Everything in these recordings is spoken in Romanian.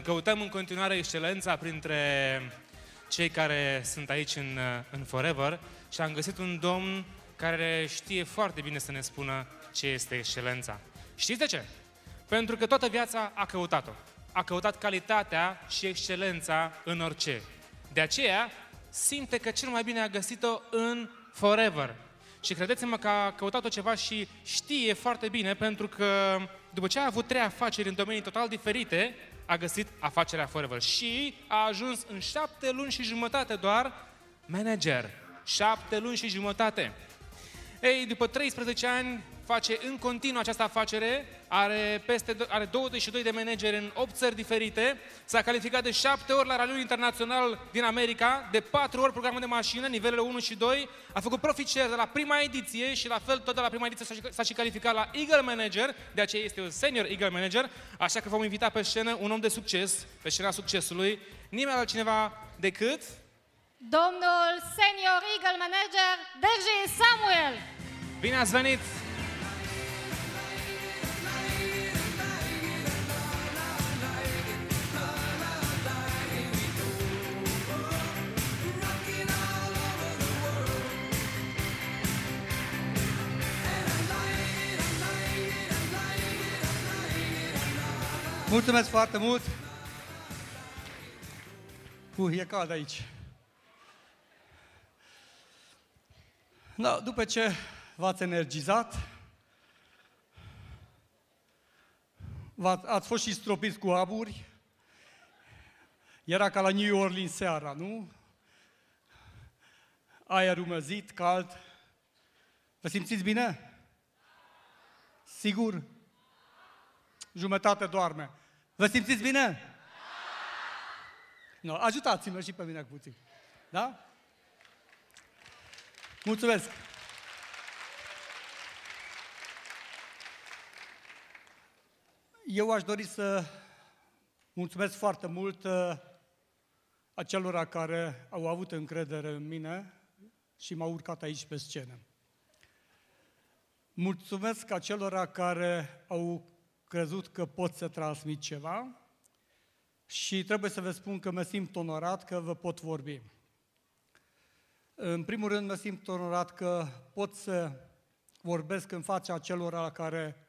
căutăm în continuare excelența printre cei care sunt aici în Forever și am găsit un domn care știe foarte bine să ne spună ce este excelența. Știți de ce? Pentru că toată viața a căutat-o. A căutat calitatea și excelența în orice. De aceea simte că cel mai bine a găsit-o în Forever. Și credeți-mă că a căutat-o ceva și știe foarte bine, pentru că după ce a avut 3 afaceri în domenii total diferite, a găsit afacerea Forever și a ajuns în 7 luni și jumătate doar manager. 7 luni și jumătate. Ei, după 13 ani face în continuu această afacere, are 22 de manageri în 8 țări diferite, s-a calificat de 7 ori la raliul internațional din America, de 4 ori programul de mașină, nivelele 1 și 2, a făcut profit share de la prima ediție și la fel tot de la prima ediție s-a și calificat la Eagle Manager, de aceea este un senior Eagle Manager, așa că vom invita pe scenă un om de succes, pe scena succesului, nimeni altcineva decât domnul senior Eagle Manager, Derji Samuel. Bine ați venit! Mulțumesc foarte mult! E cald aici. Da, după ce v-ați energizat, ați fost și stropiți cu aburi, era ca la New Orleans seara, nu? Aer umezit, cald. Vă simțiți bine? Sigur? Jumătate doarme. Vă simțiți bine? No, ajutați-mă și pe mine cu puțin. Da? Mulțumesc! Eu aș dori să mulțumesc foarte mult acelora care au avut încredere în mine și m-au urcat aici pe scenă. Mulțumesc acelora care au crezut că pot să transmit ceva și trebuie să vă spun că mă simt onorat că vă pot vorbi. În primul rând mă simt onorat că pot să vorbesc în fața acelora care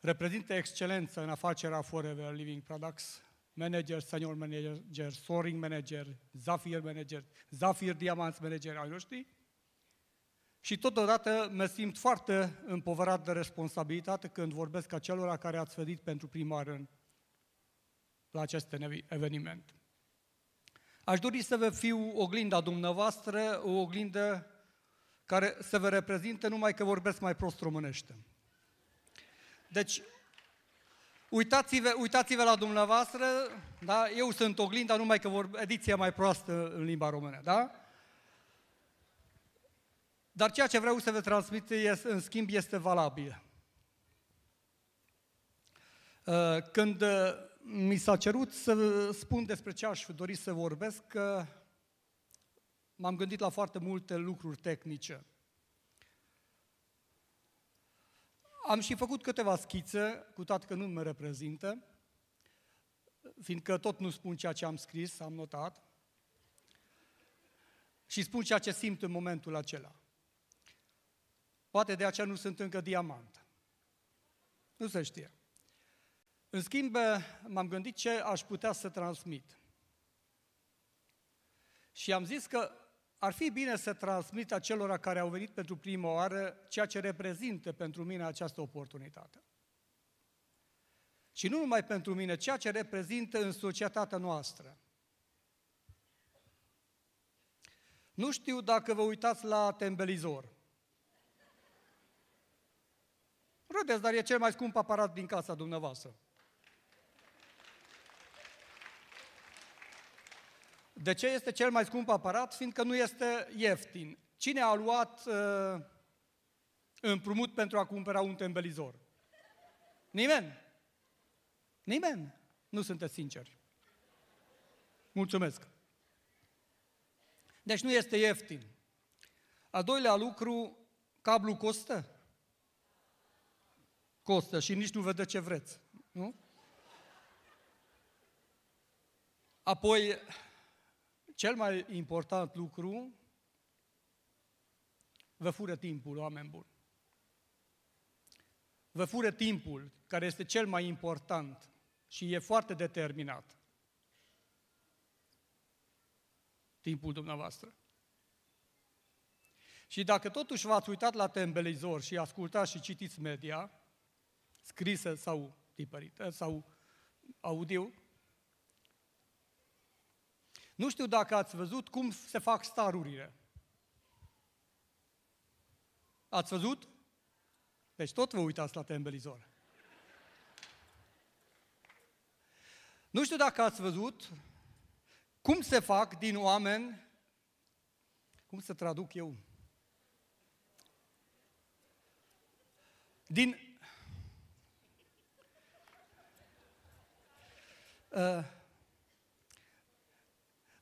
reprezintă excelență în afacerea Forever Living Products, manager, senior manager, soaring manager, Zafir Diamonds manager ai noștri. Și totodată mă simt foarte împovărat de responsabilitate când vorbesc acelora care ați venit pentru prima oară la acest eveniment. Aș dori să vă fiu oglinda dumneavoastră, o oglindă care să vă reprezintă, numai că vorbesc mai prost românește. Deci, uitați-vă la dumneavoastră, da? Eu sunt oglinda, numai că ediția mai proastă în limba română, da? Dar ceea ce vreau să vă transmit, în schimb, este valabil. Când mi s-a cerut să spun despre ce aș dori să vorbesc, că m-am gândit la foarte multe lucruri tehnice. Am și făcut câteva schițe, cu toate că nu mă reprezintă, fiindcă tot nu spun ceea ce am scris, am notat, și spun ceea ce simt în momentul acela. Poate de aceea nu sunt încă diamant. Nu se știe. În schimb, m-am gândit ce aș putea să transmit. Și am zis că ar fi bine să transmit acelora care au venit pentru prima oară ceea ce reprezintă pentru mine această oportunitate. Și nu numai pentru mine, ceea ce reprezintă în societatea noastră. Nu știu dacă vă uitați la tembelizor. Râdeți, dar e cel mai scump aparat din casa dumneavoastră. De ce este cel mai scump aparat? Fiindcă nu este ieftin. Cine a luat împrumut pentru a cumpăra un tembelizor? Nimeni? Nimeni? Nu sunteți sinceri. Mulțumesc. Deci nu este ieftin. Al doilea lucru, cablu costă? Costă și nici nu vede ce vreți. Nu? Apoi, cel mai important lucru, vă fură timpul, oameni buni. Vă fură timpul, care este cel mai important și e foarte determinat. Timpul dumneavoastră. Și dacă totuși v-ați uitat la televizor și ascultați și citiți media, scrisă sau tipărită sau audio, nu știu dacă ați văzut cum se fac starurile. Ați văzut? Deci tot vă uitați la televizor. Nu știu dacă ați văzut cum se fac din oameni, cum să traduc eu,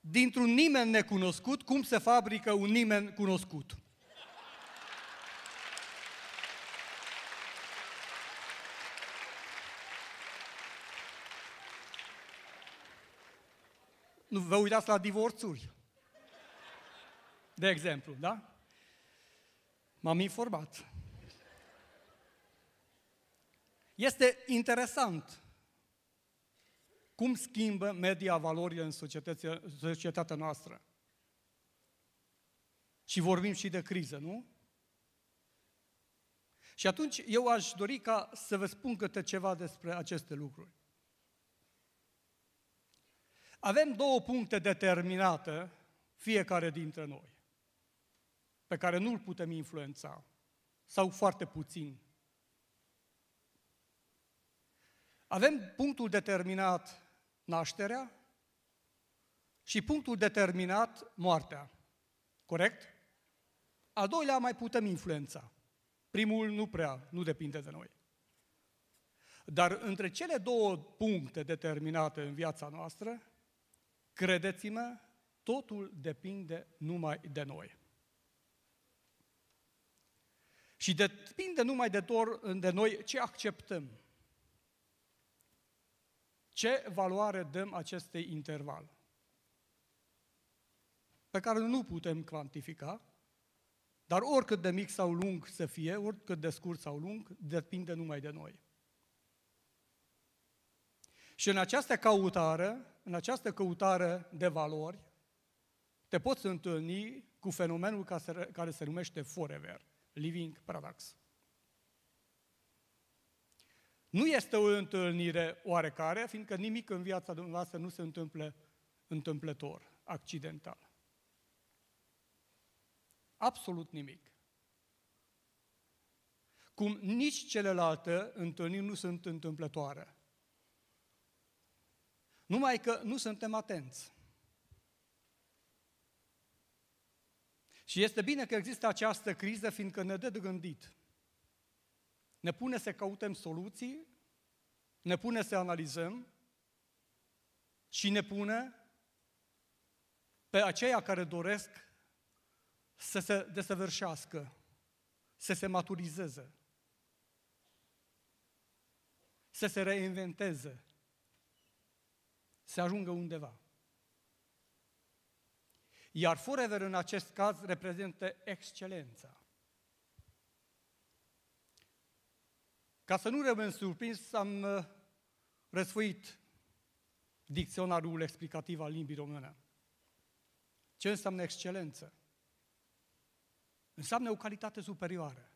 dintr-un nimeni necunoscut, cum se fabrică un nimeni cunoscut. Nu vă uitați la divorțuri, de exemplu, da? M-am informat. Este interesant cum schimbă media valorile în societatea noastră. Și vorbim și de criză, nu? Și atunci eu aș dori ca să vă spun câte ceva despre aceste lucruri. Avem două puncte determinate, fiecare dintre noi, pe care nu-l putem influența, sau foarte puțin. Avem punctul determinat nașterea și punctul determinat moartea. Corect? Al doilea mai putem influența. Primul nu depinde de noi. Dar între cele două puncte determinate în viața noastră, credeți-mă, totul depinde numai de noi. Și depinde numai de noi ce acceptăm. Ce valoare dăm acestui interval? Pe care nu putem cuantifica, dar oricât de mic sau lung să fie, oricât de scurt sau lung, depinde numai de noi. Și în această căutare de valori, te poți întâlni cu fenomenul care se numește forever, living paradox. Nu este o întâlnire oarecare, fiindcă nimic în viața dumneavoastră nu se întâmplă întâmplător, accidental. Absolut nimic. Cum nici celelalte întâlniri nu sunt întâmplătoare. Numai că nu suntem atenți. Și este bine că există această criză, fiindcă ne dă de gândit. Ne pune să căutăm soluții, ne pune să analizăm și ne pune pe aceia care doresc să se desăvârșească, să se maturizeze, să se reinventeze, să ajungă undeva. Iar forever în acest caz reprezintă excelența. Ca să nu rămân surprins, am răsfoit dicționarul explicativ al limbii române. Ce înseamnă excelență? Înseamnă o calitate superioară.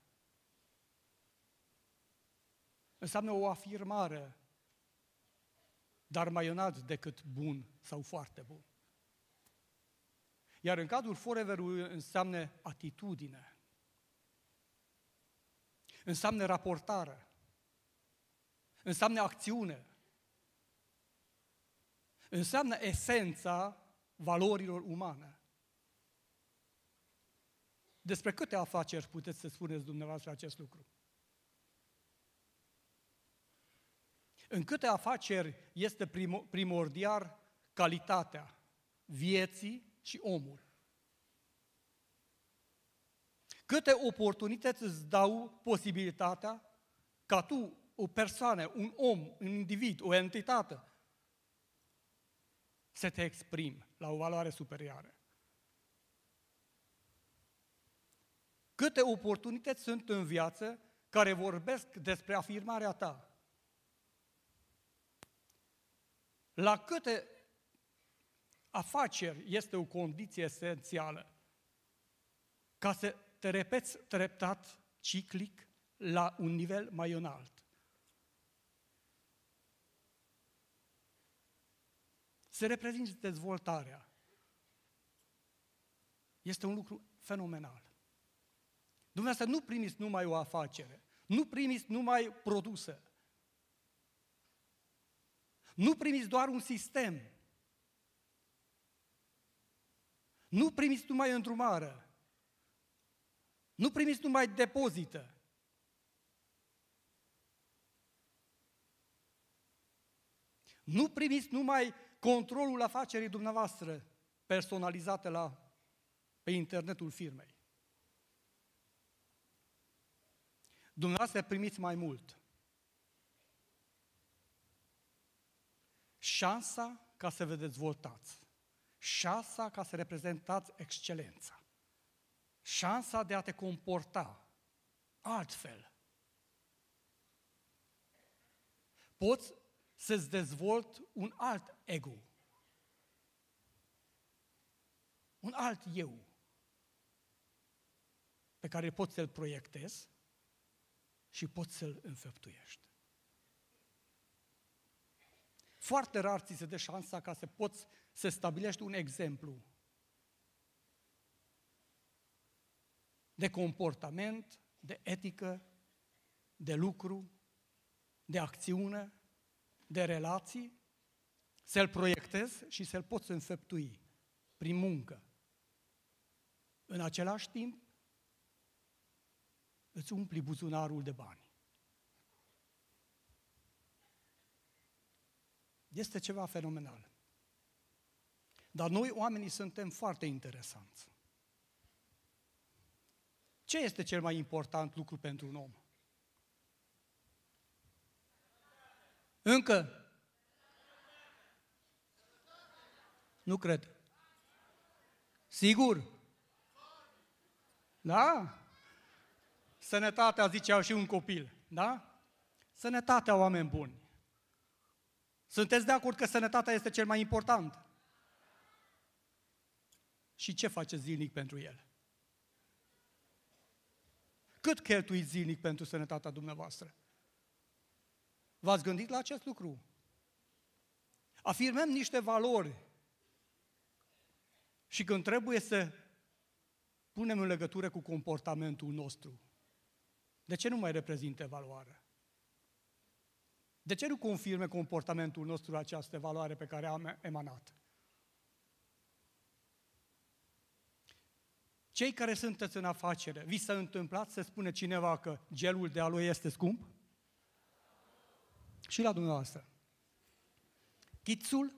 Înseamnă o afirmare, dar mai înalt decât bun sau foarte bun. Iar în cadrul forever-ului înseamnă atitudine. Înseamnă raportare. Înseamnă acțiune. Înseamnă esența valorilor umane. Despre câte afaceri puteți să spuneți dumneavoastră acest lucru? În câte afaceri este primordial calitatea vieții și omul? Câte oportunități îți dau posibilitatea ca tu, o persoană, un om, un individ, o entitate, să te exprimi la o valoare superioară. Câte oportunități sunt în viață care vorbesc despre afirmarea ta? La câte afaceri este o condiție esențială ca să te repeți treptat, ciclic, la un nivel mai înalt. Să reprezinți dezvoltarea. Este un lucru fenomenal. Dumneavoastră nu primiți numai o afacere, nu primiți numai produse, nu primiți doar un sistem, nu primiți numai îndrumare, nu primiți numai depozită. Nu primiți numai controlul afacerii dumneavoastră personalizate pe internetul firmei. Dumneavoastră primiți mai mult. Șansa ca să vă dezvoltați. Șansa ca să reprezentați excelența. Șansa de a te comporta altfel. Poți să-ți dezvolți un alt ego. Un alt eu pe care poți să-l proiectezi și poți să-l înfăptuiești. Foarte rar ți se dă șansa ca să poți să stabilești un exemplu de comportament, de etică, de lucru, de acțiune, de relații, să-l proiectezi și să-l poți înfăptui prin muncă. În același timp, îți umpli buzunarul de bani. Este ceva fenomenal. Dar noi, oamenii, suntem foarte interesanți. Ce este cel mai important lucru pentru un om? Încă? Nu cred. Sigur? Da? Sănătatea, zicea și un copil, da? Sănătatea, oameni buni. Sunteți de acord că sănătatea este cel mai important? Și ce faceți zilnic pentru el? Cât cheltuiți zilnic pentru sănătatea dumneavoastră? V-ați gândit la acest lucru? Afirmăm niște valori și când trebuie să punem în legătură cu comportamentul nostru, de ce nu mai reprezintă valoare? De ce nu confirme comportamentul nostru această valoare pe care am emanat? Cei care sunteți în afacere, vi s-a întâmplat să spune cineva că gelul de aloe este scump? Și la dumneavoastră. Chițul?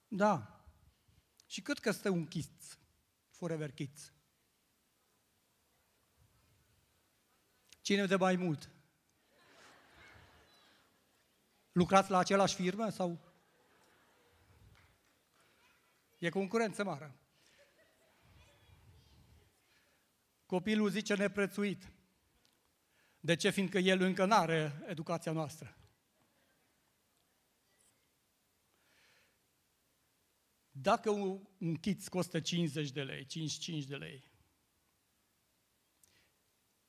Da. Și cât că stă un chiț? Forever Kids. Cine de mai mult? Lucrați la același firmă sau? E concurență mare. Copilul zice neprețuit. De ce? Fiindcă el încă nu are educația noastră. Dacă un chiț costă 50 de lei, 55 de lei,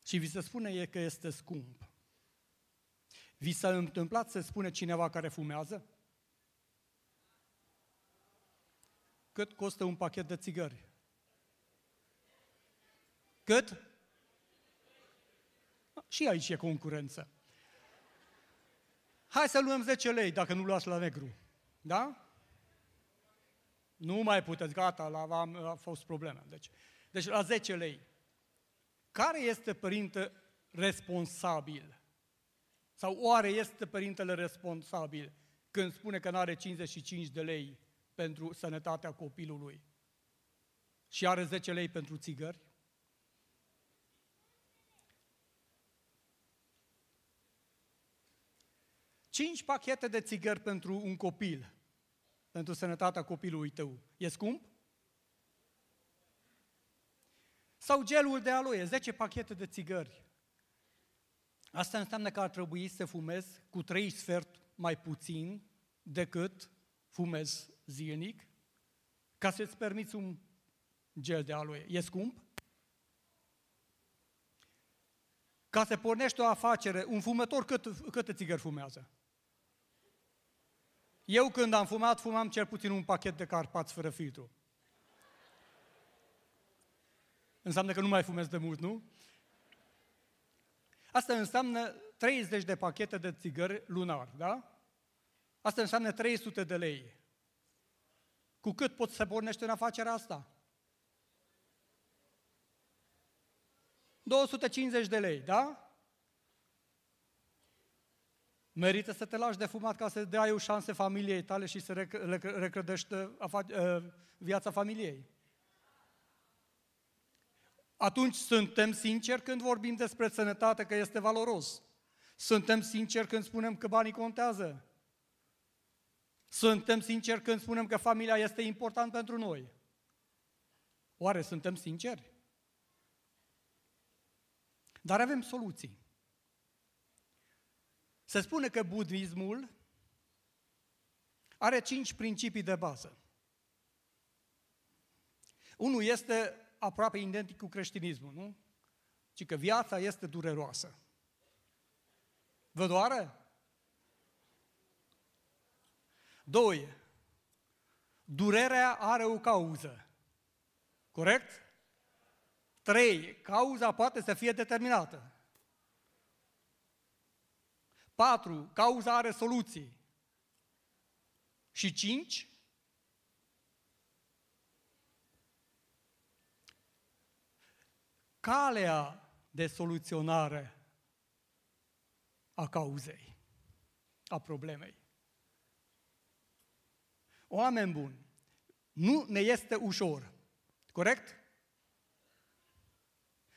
și vi se spune că este scump, vi s-a întâmplat să spune cineva care fumează? Cât costă un pachet de țigări? Cât? Și aici e concurență. Hai să luăm 10 lei, dacă nu luați la negru. Da? Nu mai puteți, gata, a fost problema. Deci la 10 lei. Care este părinte responsabil? Sau oare este părintele responsabil când spune că nu are 55 de lei pentru sănătatea copilului și are 10 lei pentru țigări? Cinci pachete de țigări pentru un copil pentru sănătatea copilului tău. E scump? Sau gelul de aloe, 10 pachete de țigări. Asta înseamnă că ar trebui să fumezi cu 3 sferturi mai puțin decât fumezi zilnic, ca să-ți permiți un gel de aloe. E scump? Ca să pornești o afacere, un fumător câte țigări fumează? Eu când am fumat, fumam cel puțin un pachet de Carpați fără filtru. Înseamnă că nu mai fumez de mult, nu? Asta înseamnă 30 de pachete de țigări lunar, da? Asta înseamnă 300 de lei. Cu cât poți să pornești în afacerea asta? 250 de lei, da? Merită să te lași de fumat ca să dai o șansă familiei tale și să recrădești viața familiei. Atunci suntem sinceri când vorbim despre sănătate, că este valoros. Suntem sinceri când spunem că banii contează. Suntem sinceri când spunem că familia este important pentru noi. Oare suntem sinceri? Dar avem soluții. Se spune că budismul are 5 principii de bază. Unul este aproape identic cu creștinismul, nu? Ci că viața este dureroasă. Vă doare? 2. Durerea are o cauză. Corect? 3. Cauza poate să fie determinată. 4. Cauza are soluții. Și 5. Calea de soluționare a cauzei, a problemei. Oameni buni, nu ne este ușor, corect?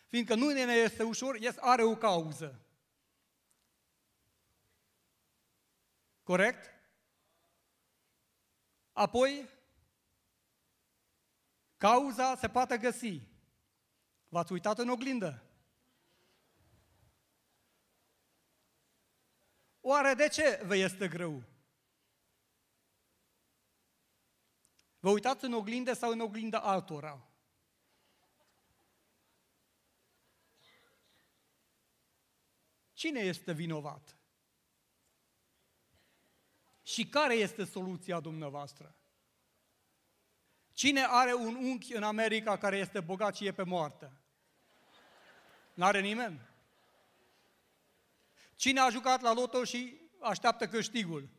Fiindcă nu ne este ușor, are o cauză. Corect? Apoi, cauza se poate găsi. V-ați uitat în oglindă? Oare de ce vă este greu? Vă uitați în oglindă sau în oglinda altora? Cine este vinovat? Și care este soluția dumneavoastră? Cine are un unchi în America care este bogat și e pe moartă? N-are nimeni? Cine a jucat la loto și așteaptă câștigul?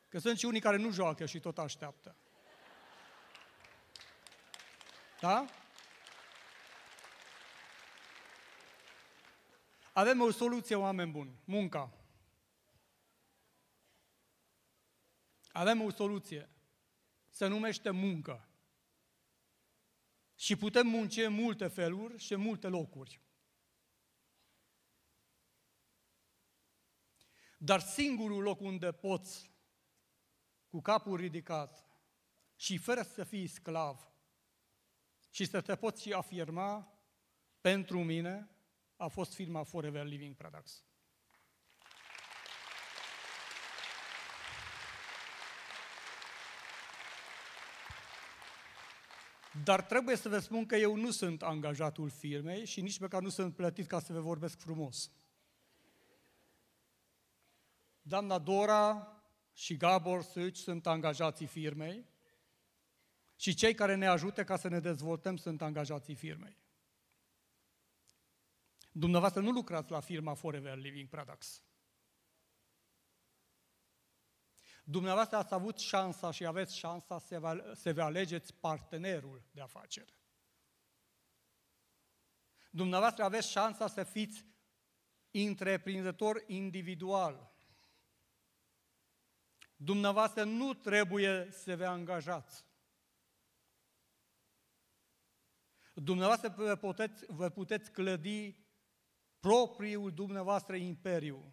Că sunt și unii care nu joacă și tot așteaptă. Da? Avem o soluție, oameni buni, munca. Avem o soluție, se numește muncă. Și putem munci în multe feluri și în multe locuri. Dar singurul loc unde poți, cu capul ridicat și fără să fii sclav și să te poți și afirma, pentru mine, a fost firma Forever Living Products. Dar trebuie să vă spun că eu nu sunt angajatul firmei și nici măcar nu sunt plătit ca să vă vorbesc frumos. Doamna Dora și Gabor Sâci sunt angajații firmei și cei care ne ajută ca să ne dezvoltăm sunt angajații firmei. Dumneavoastră nu lucrați la firma Forever Living Products. Dumneavoastră ați avut șansa și aveți șansa să vă alegeți partenerul de afaceri. Dumneavoastră aveți șansa să fiți întreprinzător individual. Dumneavoastră nu trebuie să vă angajați. Dumneavoastră vă puteți clădi propriul dumneavoastră imperiu.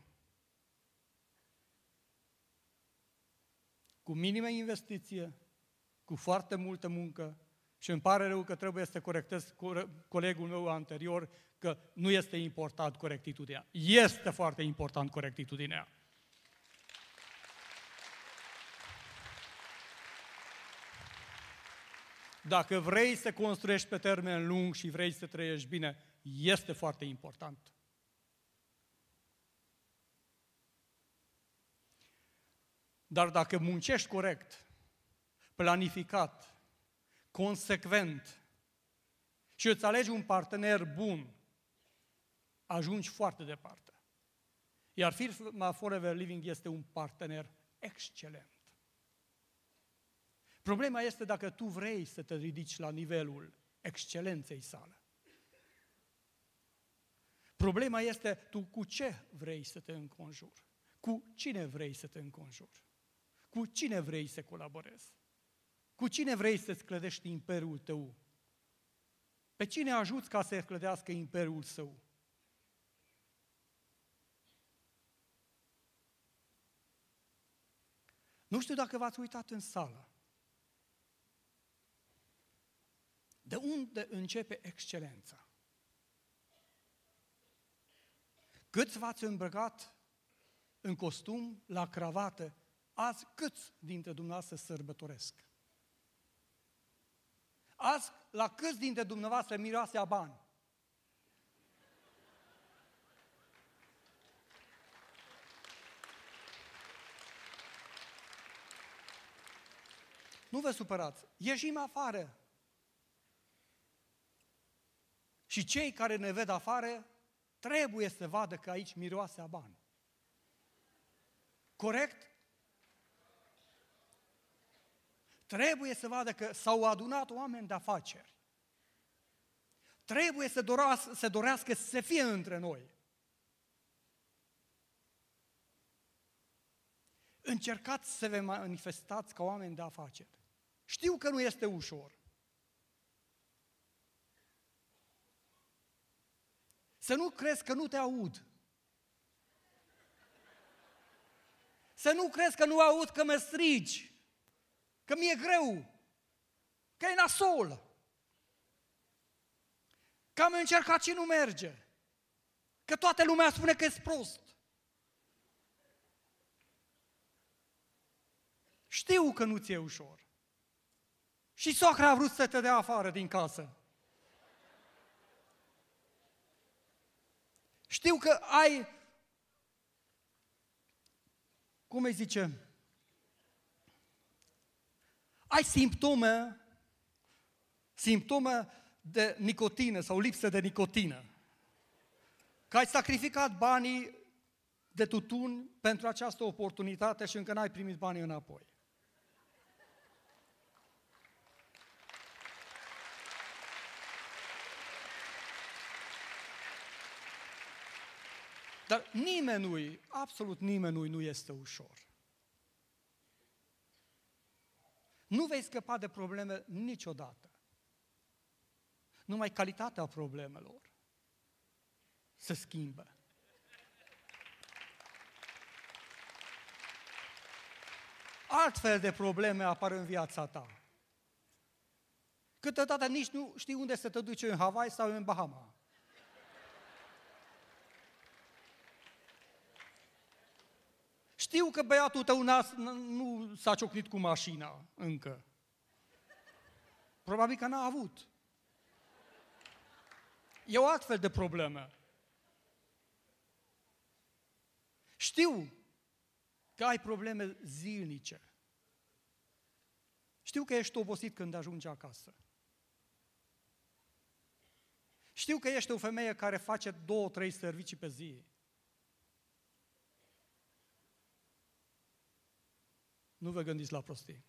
cu minimă investiție, cu foarte multă muncă și îmi pare rău că trebuie să corectez colegul meu anterior că nu este important corectitudinea. Este foarte important corectitudinea. Dacă vrei să construiești pe termen lung și vrei să trăiești bine, este foarte important. Dar dacă muncești corect, planificat, consecvent și îți alegi un partener bun, ajungi foarte departe. Iar firma Forever Living este un partener excelent. Problema este dacă tu vrei să te ridici la nivelul excelenței sale. Problema este tu cu ce vrei să te înconjuri, cu cine vrei să te înconjuri, cu cine vrei să colaborezi, cu cine vrei să-ți clădești imperiul tău, pe cine ajuți ca să clădească imperiul său. Nu știu dacă v-ați uitat în sală. De unde începe excelența? Câți v-ați îmbrăcat în costum, la cravată? Azi câți dintre dumneavoastră sărbătoresc? Azi la câți dintre dumneavoastră miroase a bani? Nu vă supărați, ieșim afară. Și cei care ne ved afară trebuie să vadă că aici miroase a bani. Corect? Trebuie să vadă că s-au adunat oameni de afaceri. Trebuie să dorească să fie între noi. Încercați să vă manifestați ca oameni de afaceri. Știu că nu este ușor. Să nu crezi că nu te aud. Să nu crezi că nu aud că mă strigi, că mi-e greu, că e nasol, că am încercat și nu merge, că toată lumea spune că e prost. Știu că nu ți-e ușor. Și soacra a vrut să te dea afară din casă. Știu că ai, cum îi zice, ai simptome de nicotină sau lipsă de nicotină. Că ai sacrificat banii de tutun pentru această oportunitate și încă n-ai primit banii înapoi. Dar absolut nimănui nu este ușor. Nu vei scăpa de probleme niciodată. Numai calitatea problemelor se schimbă. Altfel de probleme apar în viața ta. Câteodată nici nu știi unde să te duci, în Hawaii sau în Bahama. Știu că băiatul tău nu s-a ciocnit cu mașina încă. Probabil că n-a avut. E o altfel de problemă. Știu că ai probleme zilnice. Știu că ești obosit când ajungi acasă. Știu că ești o femeie care face 2-3 servicii pe zi. Nu vă gândiți la prostii.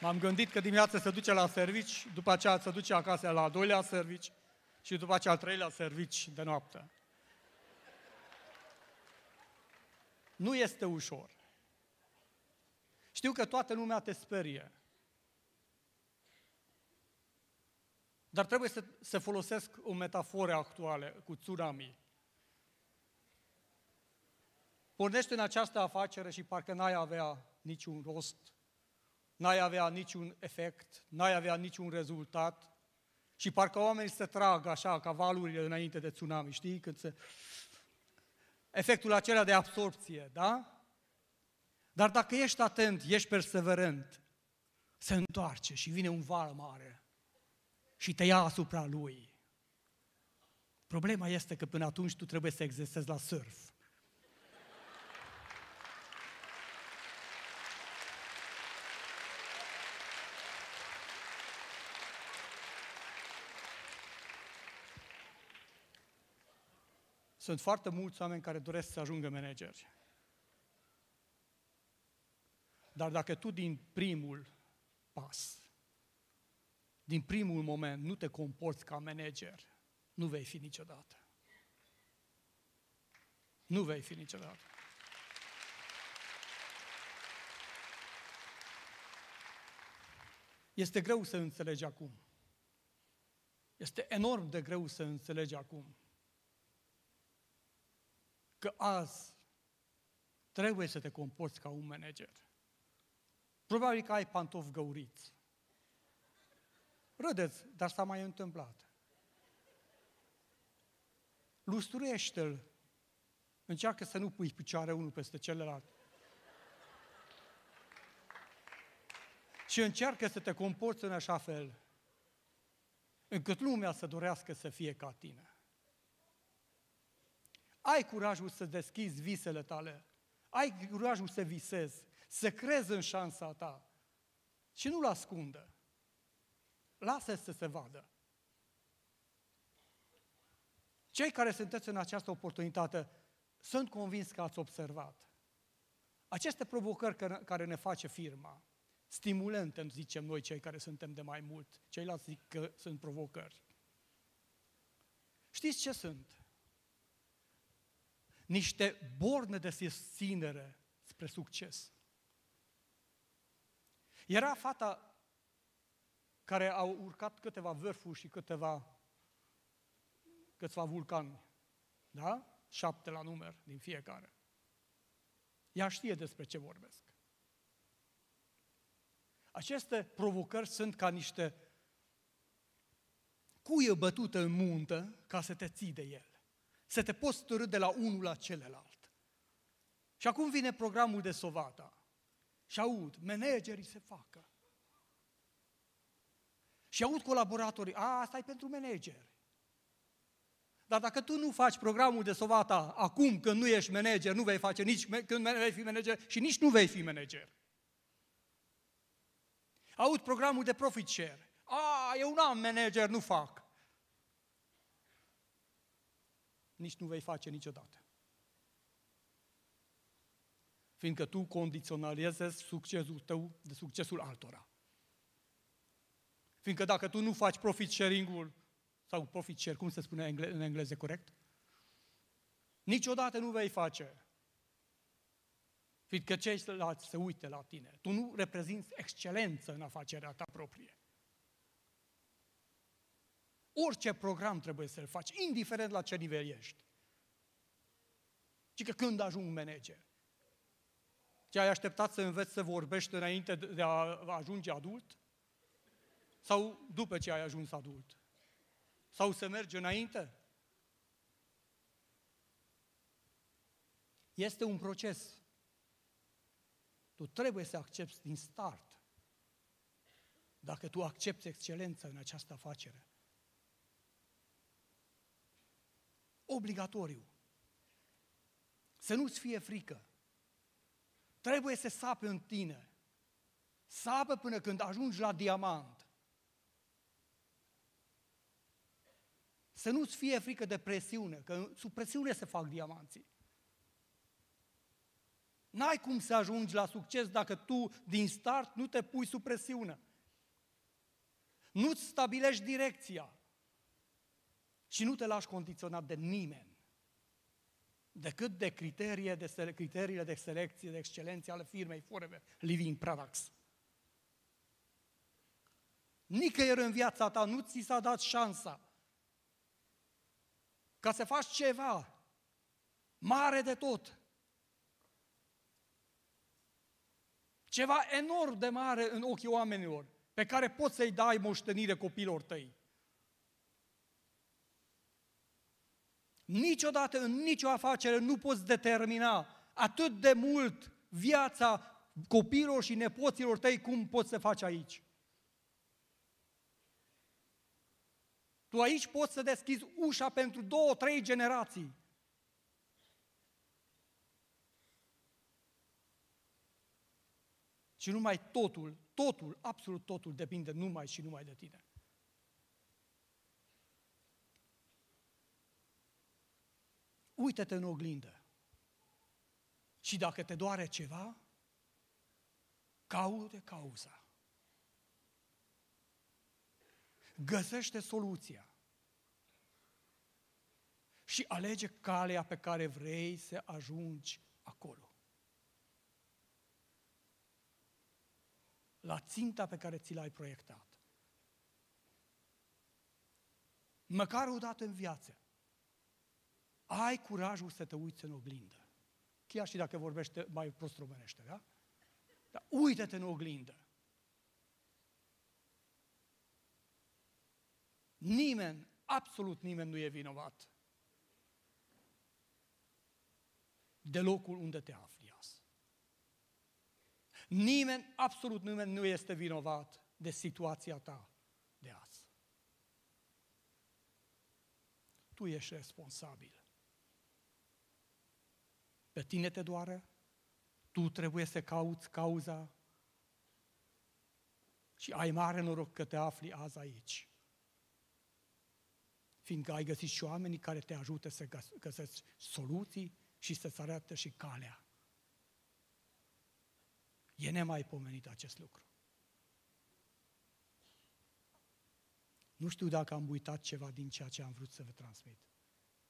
M-am gândit că dimineața se duce la servici, după aceea se duce acasă la al doilea servici și după aceea al treilea servici de noapte. Nu este ușor. Știu că toată lumea te sperie. Dar trebuie să folosesc o metaforă actuală cu tsunami. pornești în această afacere și parcă n-ai avea niciun rost, n-ai avea niciun efect, n-ai avea niciun rezultat și parcă oamenii se trag așa ca valurile înainte de tsunami, știi? Efectul acela de absorpție, da? Dar dacă ești atent, ești perseverent, se întoarce și vine un val mare și te ia asupra lui. Problema este că până atunci tu trebuie să exersezi la surf. Sunt foarte mulți oameni care doresc să ajungă manageri. Dar dacă tu din primul pas, din primul moment, nu te comporți ca manager, nu vei fi niciodată. Nu vei fi niciodată. Este greu să înțelegi acum. Este enorm de greu să înțelegi acum că azi trebuie să te comporți ca un manager. Probabil că ai pantofi găuriți. Râdeți, dar s-a mai întâmplat. Lustruiește-l. Încearcă să nu pui picioare unul peste celălalt. Și încearcă să te comporți în așa fel încât lumea să dorească să fie ca tine. Ai curajul să deschizi visele tale, ai curajul să visezi, să crezi în șansa ta și nu-l ascundă. Lasă să se vadă. Cei care sunteți în această oportunitate, sunt convins că ați observat. Aceste provocări care ne face firma, stimulente, zicem noi cei care suntem de mai mult, ceilalți zic că sunt provocări. Știți ce sunt? Niște borne de susținere spre succes. Era fata care a urcat câteva vârfuri și câțiva vulcani, da? 7 la număr din fiecare. Ea știe despre ce vorbesc. Aceste provocări sunt ca niște cuie bătută în muntă ca să te ții de el. Să te poți târî de la unul la celălalt. Și acum vine programul de Sovata. Și aud, managerii se facă. Și aud colaboratorii, asta e pentru manageri. Dar dacă tu nu faci programul de Sovata acum când nu ești manager, nu vei face nici când vei fi manager și nici nu vei fi manager. Aud programul de profit share. Eu n-am manager, nu fac. Nici nu vei face niciodată. Fiindcă tu condiționalizezi succesul tău de succesul altora. Fiindcă dacă tu nu faci profit sharing-ul, sau profit share, cum se spune în engleză corect? Niciodată nu vei face. Fiindcă ceilalți se uită la tine. Tu nu reprezinți excelență în afacerea ta proprie. Orice program trebuie să-l faci, indiferent la ce nivel ești. Și că când ajung manager, ce ai așteptat să înveți să vorbești înainte de a ajunge adult? Sau după ce ai ajuns adult? Sau să mergi înainte? Este un proces. Tu trebuie să accepti din start. Dacă tu accepti excelența în această afacere. Obligatoriu. Să nu-ți fie frică. Trebuie să sape în tine. Sapă până când ajungi la diamant. Să nu-ți fie frică de presiune, că sub presiune se fac diamanții. N-ai cum să ajungi la succes dacă tu, din start, nu te pui sub presiune. Nu-ți stabilești direcția și nu te lași condiționat de nimeni, decât de criteriile de selecție, de excelență ale firmei Forever Living Products. Nicăieri în viața ta nu ți s-a dat șansa ca să faci ceva mare de tot, Ceva enorm de mare în ochii oamenilor, pe care poți să-i dai moștenire copilor tăi. Niciodată, în nicio afacere, nu poți determina atât de mult viața copiilor și nepoților tăi cum poți să faci aici. Tu aici poți să deschizi ușa pentru 2-3 generații. Și numai totul, absolut totul depinde numai și numai de tine. Uită-te în oglindă. Și dacă te doare ceva, caută cauza. Găsește soluția. Și alege calea pe care vrei să ajungi acolo. La ținta pe care ți l-ai proiectat. Măcar o dată în viață, ai curajul să te uiți în oglindă. Chiar și dacă vorbește mai prost românește, da? Dar uită-te în oglindă. Nimeni, absolut nimeni nu e vinovat de locul unde te afli azi. Nimeni, absolut nimeni nu este vinovat de situația ta de azi. Tu ești responsabil. Pe tine te doare, tu trebuie să cauți cauza și ai mare noroc că te afli azi aici. Fiindcă ai găsit și oamenii care te ajută să găsești soluții și să-ți arate și calea. E nemaipomenit acest lucru. Nu știu dacă am uitat ceva din ceea ce am vrut să vă transmit.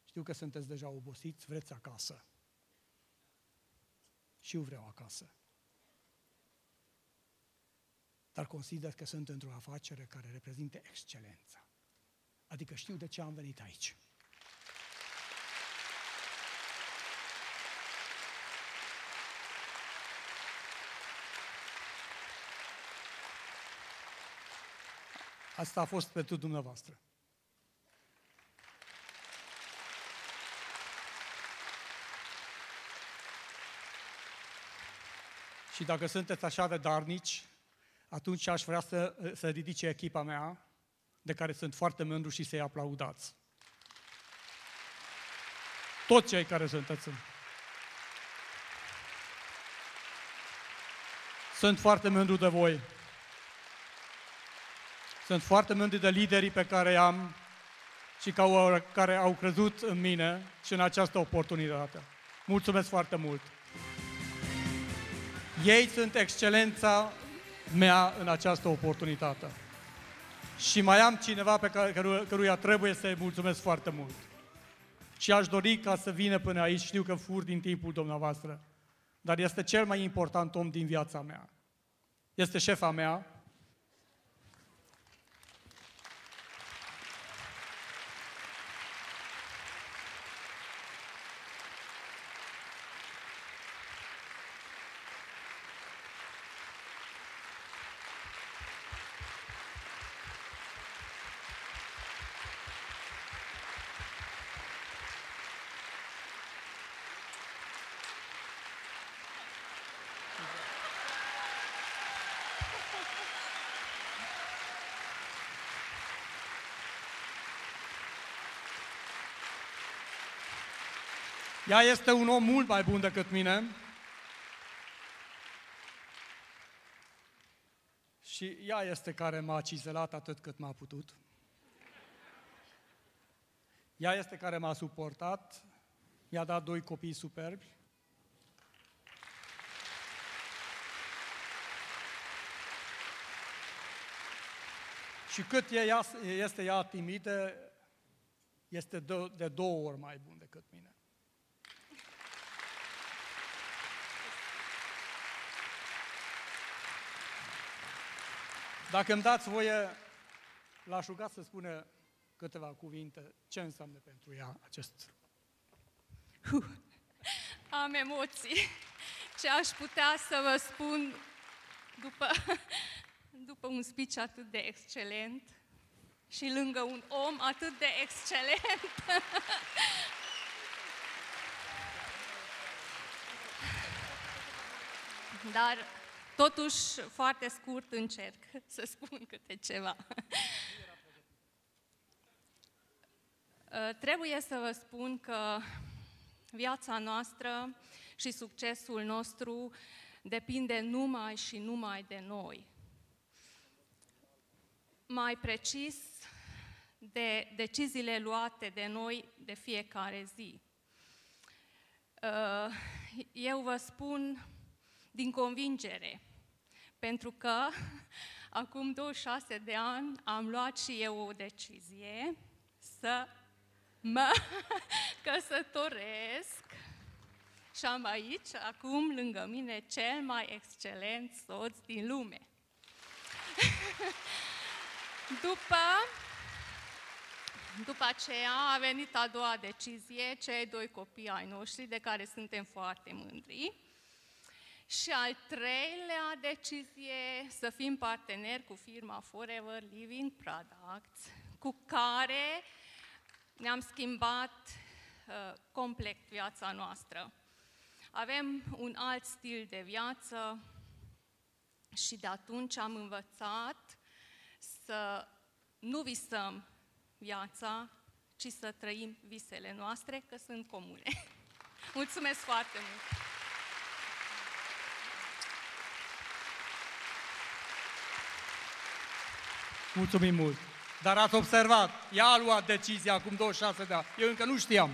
Știu că sunteți deja obosiți, vreți acasă. Și eu vreau acasă. Dar consider că sunt într-o afacere care reprezintă excelența. Adică știu de ce am venit aici. Asta a fost pentru dumneavoastră. Și dacă sunteți așa de darnici, atunci aș vrea să ridice echipa mea, de care sunt foarte mândru și să-i aplaudați. Toți cei care sunteți. Sunt foarte mândru de voi. Sunt foarte mândru de liderii pe care i-am și care au crezut în mine și în această oportunitate. Mulțumesc foarte mult! Ei sunt excelența mea în această oportunitate. Și mai am cineva pe căruia trebuie să-i mulțumesc foarte mult. Și aș dori ca să vină până aici, știu că fur din timpul dumneavoastră, dar este cel mai important om din viața mea. Este șefa mea. Ea este un om mult mai bun decât mine. Și ea este care m-a cizelat atât cât m-a putut. Ea este care m-a suportat, mi-a dat 2 copii superbi. Și cât este ea timidă, este de 2 ori mai bun decât mine. Dacă îmi dați voie, l-aș ruga să spună câteva cuvinte ce înseamnă pentru ea acest... Am emoții. Ce aș putea să vă spun După un speech atât de excelent și lângă un om atât de excelent, dar totuși foarte scurt încerc să spun câte ceva. Trebuie să vă spun că viața noastră și succesul nostru depinde numai și numai de noi. Mai precis, de deciziile luate de noi de fiecare zi. Eu vă spun din convingere, pentru că acum 26 de ani am luat și eu o decizie să mă căsătoresc și am aici, acum, lângă mine, cel mai excelent soț din lume. După aceea a venit a doua decizie, cei 2 copii ai noștri, de care suntem foarte mândri. Și al treilea decizie, să fim parteneri cu firma Forever Living Products, cu care ne-am schimbat complet viața noastră. Avem un alt stil de viață și de atunci am învățat să nu visăm viața, ci să trăim visele noastre, că sunt comune. Mulțumesc foarte mult! Mulțumim mult! Dar ați observat, ea a luat decizia acum 26 de ani, eu încă nu știam.